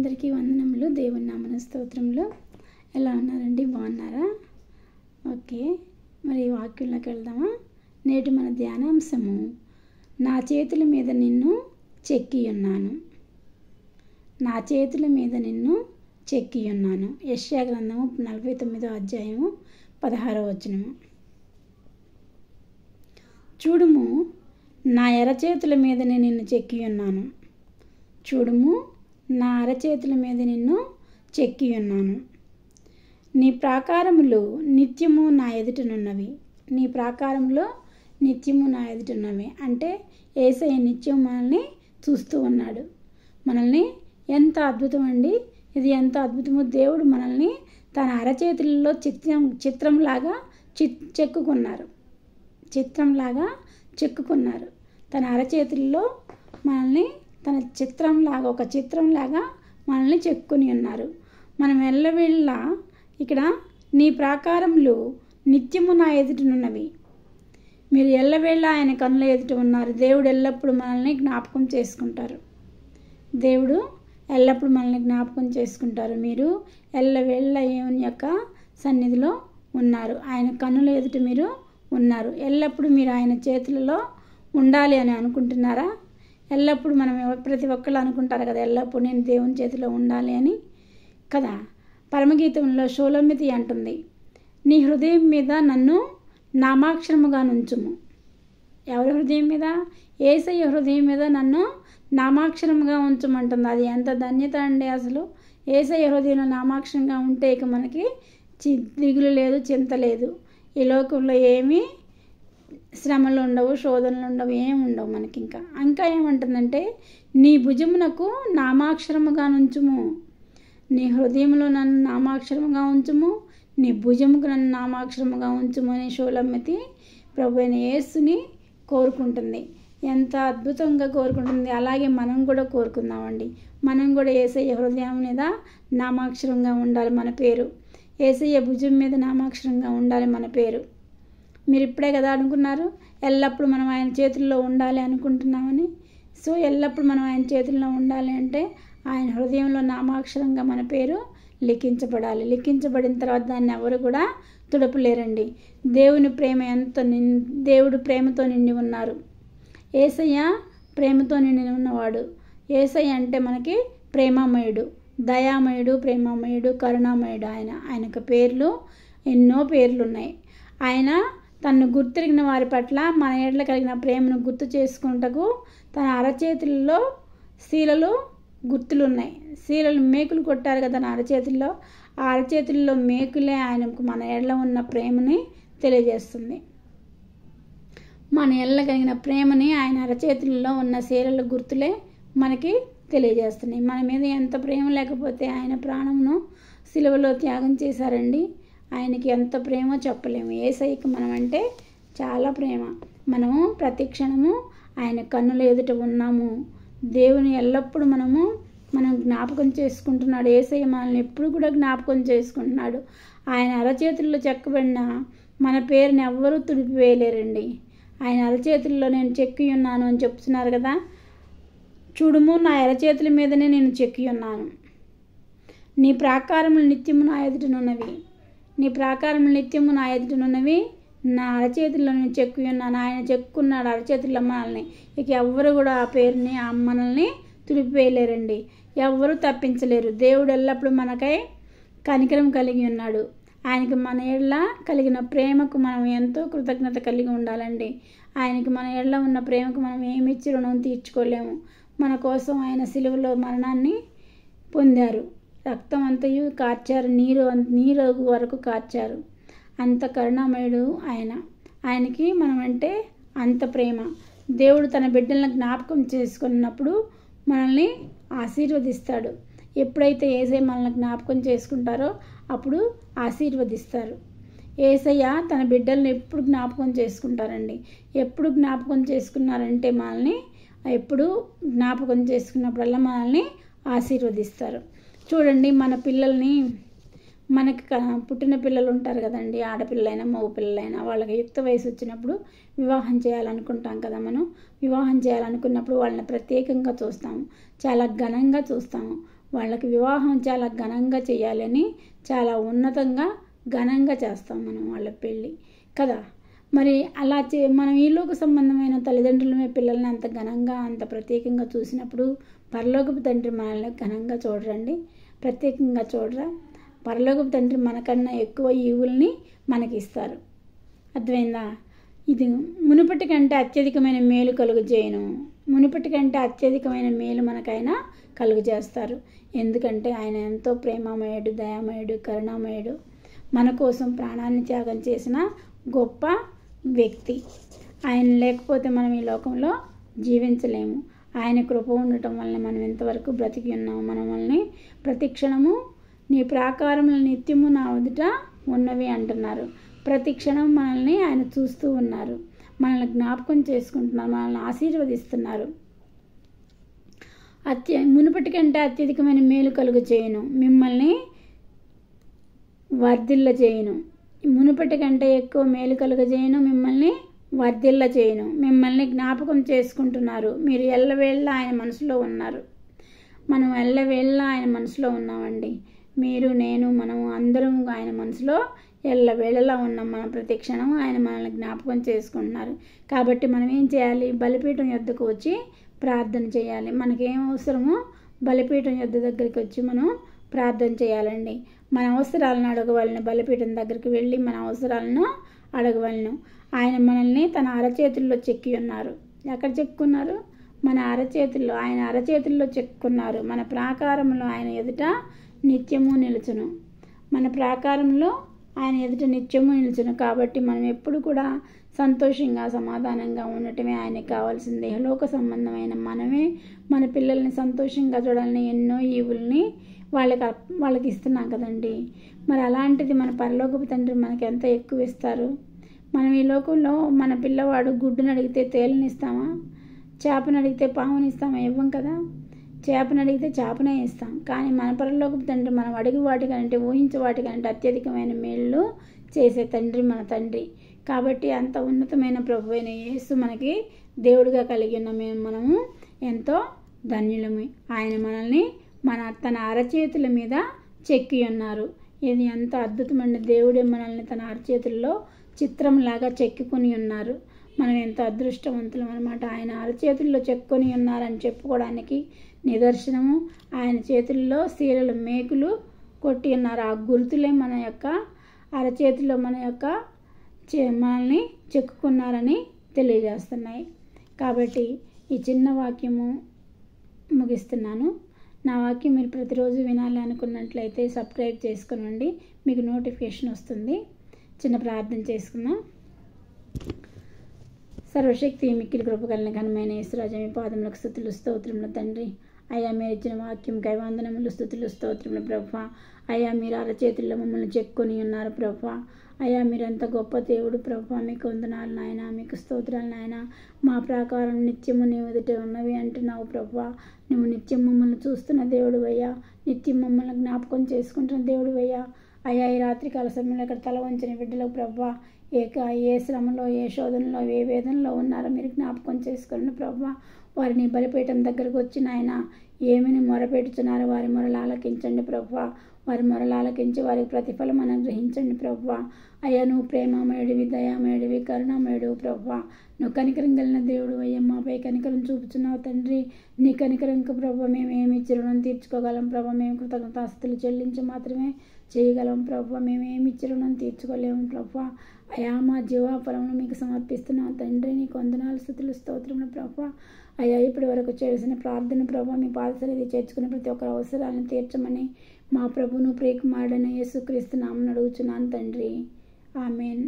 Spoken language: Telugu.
అందరికీ వందనములు. దేవుని నామమున స్తోత్రములు. ఎలా ఉన్నారండి? బాగున్నారా? ఓకే, మరి వాక్యంలోకి వెళ్దామా? నేటి మన ధ్యానాంశము, నా చేతుల మీద నిన్ను చెక్కి ఉన్నాను. నా చేతుల మీద నిన్ను చెక్కి ఉన్నాను. యెషయా గ్రంథము 49వ అధ్యాయము 16వ వచనము. చూడుము, నా అరచేతుల మీదనే నిన్ను చెక్కి ఉన్నాను. చూడుము, నా అరచేతుల మీద నిన్ను చెక్కి ఉన్నాను. నీ ప్రాకారములు నిత్యము నా ఎదుటనున్నవి. నీ ప్రాకారములో నిత్యము నా ఎదుటనున్నవి అంటే యేసయ్య నిత్యం మనల్ని చూస్తూ ఉన్నాడు. మనల్ని ఎంత అద్భుతం అండి! ఇది ఎంత అద్భుతమో! దేవుడు మనల్ని తన అరచేతులలో చిత్రంలాగా చెక్కుకున్నారు. తన అరచేతుల్లో మనల్ని తన ఒక చిత్రంలాగా మనల్ని చెక్కుని ఉన్నారు. మనం ఎల్లవేళ్ళ ఇక్కడ నీ ప్రాకారములు నిత్యము నా ఎదుటనున్నవి. మీరు ఎల్లవేళ్ళ ఆయన కన్నుల ఎదుట ఉన్నారు. దేవుడు ఎల్లప్పుడూ మనల్ని జ్ఞాపకం చేసుకుంటారు. దేవుడు ఎల్లప్పుడూ మనల్ని జ్ఞాపకం చేసుకుంటారు. మీరు ఎల్లవేళ్ళ దేవుని యొక్క సన్నిధిలో ఉన్నారు. ఆయన కన్నుల ఎదుట మీరు ఉన్నారు. ఎల్లప్పుడూ మీరు ఆయన చేతులలో ఉండాలి అని అనుకుంటున్నారా? ఎల్లప్పుడూ మనం ప్రతి ఒక్కళ్ళు అనుకుంటారు కదా, ఎల్లప్పుడూ నేను దేవుని చేతిలో ఉండాలి అని కదా. పరమగీతంలో షోలమితి అంటుంది, నీ హృదయం మీద నన్ను నామాక్షరముగా నుంచుము. ఎవరి హృదయం మీద? యేసయ్య హృదయం మీద నన్ను నామాక్షరముగా ఉంచమంటుంది. అది ఎంత ధన్యత అండి! అసలు యేసయ్య హృదయంలో నామాక్షరంగా ఉంటే ఇక మనకి దిగులు లేదు, చింత లేదు. ఈ లోకంలో ఏమీ శ్రమలు ఉండవు, శోధనలు ఉండవు, ఏమి ఉండవు మనకి. ఇంకా ఏమంటుందంటే, నీ భుజమునకు నామాక్షరముగా నుంచుము. నీ హృదయంలో నన్ను నామాక్షరముగా ఉంచుము, నీ భుజముకు నన్ను నామాక్షరముగా ఉంచుము అని షోలమ్మతి ప్రభు అయిన యేసుని కోరుకుంటుంది. ఎంత అద్భుతంగా కోరుకుంటుంది! అలాగే మనం కూడా కోరుకుందామండి. మనం కూడా యేసయ్య హృదయం మీద నామాక్షరంగా ఉండాలి మన పేరు. యేసయ్య భుజం మీద నామాక్షరంగా ఉండాలి మన పేరు. మీరు ఇప్పుడే కదా అనుకున్నారు, ఎల్లప్పుడూ మనం ఆయన చేతుల్లో ఉండాలి అనుకుంటున్నామని. సో ఎల్లప్పుడూ మనం ఆయన చేతుల్లో ఉండాలి అంటే ఆయన హృదయంలో నామాక్షరంగా మన పేరు లిఖించబడాలి. లిఖించబడిన తర్వాత దాన్ని ఎవరు కూడా తుడపలేరండి. దేవుని ప్రేమ దేవుడు ప్రేమతో నిండి ఉన్నారు. యేసయ్య ప్రేమతో నిండి ఉన్నవాడు. యేసయ్య అంటే మనకి ప్రేమమయుడు, దయామయుడు, ప్రేమమయుడు, కరుణామయుడు. ఆయనకు పేర్లు ఎన్నో పేర్లు ఉన్నాయి. ఆయన తను గుర్తిరిగిన వారి పట్ల మన ఎడల కలిగిన ప్రేమను గుర్తు చేసుకుంటకు తన అరచేతుల్లో శీలలు గుర్తులు ఉన్నాయి. శీలలు మేకులు కొట్టారు కదా తన అరచేతుల్లో. ఆ అరచేతుల్లో మేకులే ఆయనకు మన ఎడల ఉన్న ప్రేమని తెలియజేస్తుంది. మన ఎడల కలిగిన ప్రేమని ఆయన అరచేతుల్లో ఉన్న శీలల గుర్తులే మనకి తెలియజేస్తున్నాయి. మన మీద ఎంత ప్రేమ లేకపోతే ఆయన ప్రాణమును సిలువలో త్యాగం చేశారండి. ఆయనకి ఎంత ప్రేమో చెప్పలేము. యేసయ్యకి మనం అంటే చాలా ప్రేమ. మనము ప్రతి క్షణము ఆయన కన్నుల ఎదుట ఉన్నాము. దేవుని ఎల్లప్పుడూ మనం జ్ఞాపకం చేసుకుంటున్నాడు. యేసయ్య మనల్ని ఎప్పుడు కూడా జ్ఞాపకం చేసుకుంటున్నాడు. ఆయన అరచేతుల్లో చెక్కబడిన మన పేరుని ఎవ్వరూ తుడిపివేయలేరండి. ఆయన అరచేతుల్లో నేను చెక్కి ఉన్నాను అని చెప్తున్నారు కదా. చూడుము, నా అరచేతుల మీదనే నేను చెక్కి ఉన్నాను. నీ ప్రాకారములు నిత్యము నా ఎదుటనున్నవి. నీ ప్రాకారములు నిత్యము నా ఎదుటనున్నవి. నా అరచేతుల్లో నేను చెక్కి ఉన్నాను. ఆయన చెక్కున్నాడు అరచేతుల్లో మనల్ని. ఇక ఎవ్వరు కూడా ఆ పేరుని మనల్ని తుడిపివేయలేరండి. ఎవ్వరూ తప్పించలేరు. దేవుడు ఎల్లప్పుడూ మనకై కనికరం కలిగి ఉన్నాడు. ఆయనకి మన ఎడల కలిగిన ప్రేమకు మనం ఎంతో కృతజ్ఞత కలిగి ఉండాలండి. ఆయనకి మన ఎడల ఉన్న ప్రేమకు మనం ఏమిచ్చి రుణం తీర్చుకోలేము. మన కోసం ఆయన సిలువలో మరణాన్ని పొందారు. రక్తం అంతయు కార్చారు, నీరు వరకు కార్చారు. అంత కరుణామయుడు ఆయనకి మనం అంటే అంత ప్రేమ. దేవుడు తన బిడ్డలను జ్ఞాపకం చేసుకున్నప్పుడు మనల్ని ఆశీర్వదిస్తాడు. ఎప్పుడైతే యేసయ్య మనల్ని జ్ఞాపకం చేసుకుంటారో అప్పుడు ఆశీర్వదిస్తారు. యేసయ్య తన బిడ్డలను ఎప్పుడు జ్ఞాపకం చేసుకుంటారండి. ఎప్పుడు జ్ఞాపకం చేసుకున్నారంటే మనల్ని ఎప్పుడు జ్ఞాపకం చేసుకున్నప్పుడల్లా మనల్ని ఆశీర్వదిస్తారు. చూడండి, మన పిల్లల్ని మనకి పుట్టిన పిల్లలు ఉంటారు కదండి, ఆడపిల్లలైనా మగ పిల్లలైనా, వాళ్ళకి యుక్త వయసు వచ్చినప్పుడు వివాహం చేయాలనుకుంటాం కదా. మనం వివాహం చేయాలనుకున్నప్పుడు వాళ్ళని ప్రత్యేకంగా చూస్తాము, చాలా ఘనంగా చూస్తాము. వాళ్ళకి వివాహం చాలా ఘనంగా చేయాలని చాలా ఉన్నతంగా ఘనంగా చేస్తాం మనం వాళ్ళ పెళ్ళి కదా. మరి అలా మనం ఈలోక సంబంధమైన తల్లిదండ్రులమే పిల్లల్ని అంత ఘనంగా అంత ప్రత్యేకంగా చూసినప్పుడు పరలోకపు తండ్రి మనల్ని ఘనంగా చూడరండి, ప్రత్యేకంగా చూడరా? పరలోకపు తండ్రి మనకన్నా ఎక్కువ ఈవుల్ని మనకి ఇస్తారు. అర్థమైందా? ఇది మునుపటి కంటే అత్యధికమైన మేలు కలుగజేయను. మునుపటి కంటే అత్యధికమైన మేలు మనకైనా కలుగజేస్తారు. ఎందుకంటే ఆయన ఎంతో ప్రేమమయుడు, దయామయుడు, కరుణామయుడు, మన కోసం ప్రాణాన్ని త్యాగం చేసిన గొప్ప వ్యక్తి. ఆయన లేకపోతే మనం ఈ లోకంలో జీవించలేము. ఆయన కృప ఉండటం వలన మనం ఎంతవరకు బ్రతికి ఉన్నాము. మనల్ని ప్రతి క్షణము నీ ప్రాకారములు నిత్యము నా ఎదుట ఉన్నవి అంటున్నారు. ప్రతి క్షణం మనల్ని ఆయన చూస్తూ ఉన్నారు, మనల్ని జ్ఞాపకం చేసుకుంటున్నారు, మనల్ని ఆశీర్వదిస్తున్నారు. మునుపటి కంటే అత్యధికమైన మేలు కలుగు చేయను, మిమ్మల్ని వర్ధిల్ల చేయను. మునుపటి కంటే ఎక్కువ మేలు కలుగజేయను, మిమ్మల్ని వర్ధిల్ల చేయను. మిమ్మల్ని జ్ఞాపకం చేసుకుంటున్నారు. మీరు ఎల్లవేళ్ళ ఆయన మనసులో ఉన్నారు. మనం ఎల్లవేళ్ళ ఆయన మనసులో ఉన్నామండి. మీరు, నేను, మనము అందరం ఆయన మనసులో ఎల్లవేళలా ఉన్నాం. మనం ప్రతి క్షణం ఆయన మనల్ని జ్ఞాపకం చేసుకుంటున్నారు. కాబట్టి మనం ఏం చేయాలి? బలిపీఠం యొద్దకు వచ్చి ప్రార్థన చేయాలి. మనకేం అవసరమో బలిపీఠం యొద్ద దగ్గరికి వచ్చి మనం ప్రార్థన చేయాలండి. మన అవసరాలను అడగవలను. బలిపీఠం దగ్గరికి వెళ్ళి మన అవసరాలను అడగవలను. ఆయన మనల్ని తన అరచేతుల్లో చెక్కి ఉన్నారు. ఎక్కడ చెక్కున్నారు? మన అరచేతుల్లో. ఆయన అరచేతుల్లో చెక్కున్నారు. మన ప్రాకారంలో ఆయన ఎదుట నిత్యము నిలుచును. మన ప్రాకారంలో ఆయన ఎదుట నిత్యము నిలుచును. కాబట్టి మనం ఎప్పుడు కూడా సంతోషంగా సమాధానంగా ఉండటమే ఆయనకి కావాల్సింది. లోక సంబంధమైన మనమే మన పిల్లల్ని సంతోషంగా చూడాలని ఎన్నో ఈవుల్ని వాళ్ళకి ఇస్తున్నాం కదండి. మరి అలాంటిది మన పరలోకపు తండ్రి మనకి ఎంత ఎక్కువ ఇస్తారు. మనం ఈ లోకంలో మన పిల్లవాడు గుడ్డును అడిగితే తేలినిస్తామా? చేపను అడిగితే పామునిస్తామా? ఇవ్వం కదా. చేపను అడిగితే చేపనే ఇస్తాం. కానీ మన పరలోకపు తండ్రి మనం అడిగి వాటికంటే ఊహించే వాటికంటే అత్యధికమైన మేళ్ళు చేసే తండ్రి మన తండ్రి. కాబట్టి అంత ఉన్నతమైన ప్రభు అయిన యేసు మనకి దేవుడిగా కలిగి ఉన్న మనము ఎంతో ధన్యులమే. ఆయన మనల్ని తన అరచేతుల మీద చెక్కి ఉన్నారు. ఇది ఎంత అద్భుతమైన దేవుడే మనల్ని తన అరచేతుల్లో చిత్రంలాగా చెక్కుకొని ఉన్నారు. మనం ఎంత అదృష్టవంతులం అన్నమాట. ఆయన అరచేతుల్లో చెక్కుకొని ఉన్నారని చెప్పుకోవడానికి నిదర్శనము ఆయన చేతుల్లో శీలలు మేకులు కొట్టి ఉన్నారు. ఆ గుర్తులే మన యొక్క అరచేతిలో మనల్ని చెక్కుకున్నారని తెలియజేస్తున్నాయి. కాబట్టి ఈ చిన్న వాక్యము ముగిస్తున్నాను. నా వాక్యం మీరు ప్రతిరోజు వినాలి అనుకున్నట్లయితే సబ్స్క్రైబ్ చేసుకోనండి, మీకు నోటిఫికేషన్ వస్తుంది. చిన్న ప్రార్థన చేసుకుందాం. సర్వశక్తి మిక్కిలి కృపగలిగిన ఘనమైన యేసురాజా, మీ పాదములకు స్తుతులు స్తోత్రములు తండ్రి. అయ్యా, మీరు ఇచ్చిన వాక్యం కైవందనములు స్తుతులు స్తోత్రములు ప్రభువా. అయ్యా, మీరు అరచేతుల్లో మమ్మల్ని చెక్కుని ఉన్నారు ప్రభువా. అయ్యా, మీరెంత గొప్ప దేవుడు ప్రభువా. మీకు వందనాలు నాయన, మీకు స్తోత్రాలు నాయన. మా ప్రాకారం నిత్యము నీ ఎదుట ఉన్నవి అంటున్నావు ప్రభువా. నువ్వు నిత్యం మమ్మల్ని చూస్తున్న దేవుడు అయ్యా, నిత్యం మమ్మల్ని జ్ఞాపకం చేసుకుంటున్న దేవుడు అయ్యా. అయ్యా, ఈ రాత్రికాల సమయంలో ఇక్కడ తల వంచిన బిడ్డలకు ప్రభువా, ఏ శ్రమలో, ఏ శోధనలో, ఏ వేదనలో ఉన్నారో మీరు జ్ఞాపకం చేసుకున్న ప్రభువా. వారిని బలిపీఠం దగ్గరకు వచ్చి నాయన ఏమిని మొరపెట్టుచున్నారో వారి మొరలు ఆలకించండి ప్రభువా. వారి మొరలు ఆలకించి వారికి ప్రతిఫలం అనుగ్రహించండి ప్రభువా. అయ్యా, నువ్వు ప్రేమమయుడివి, దయామయుడివి, కరుణామయుడు ప్రభువా. నువ్వు కనికరం కలిగిన దేవుడు అయ్యా, మాపై కనికరం చూపుచున్నావు తండ్రి. నీ కనికరంకు ప్రభు మేము ఏమి ఇచ్చి రుణం తీర్చుకోగలం ప్రభు. మేము కృతజ్ఞతాస్తుతులు చెల్లించి మాత్రమే చేయగలం ప్రభు. మేము ఏమి ఇచ్చి రుణం తీర్చుకోలేము ప్రభు. అయా, మా జీవాఫలమును మీకు సమర్పిస్తున్నాం తండ్రి. నీకు వందనాలు స్తుతులు స్తోత్రములు ప్రభు. అయ్యా, ఇప్పటి వరకు చేసిన ప్రార్థన ప్రభు మీ పాదసన్నిధి చేర్చుకుని ప్రతి ఒక్కరి అవసరాలను తీర్చమని మా ప్రభును ప్రియకుమారుడైన యేసుక్రీస్తు నామమున అడుగుచున్నాను తండ్రి. ఆమేన్.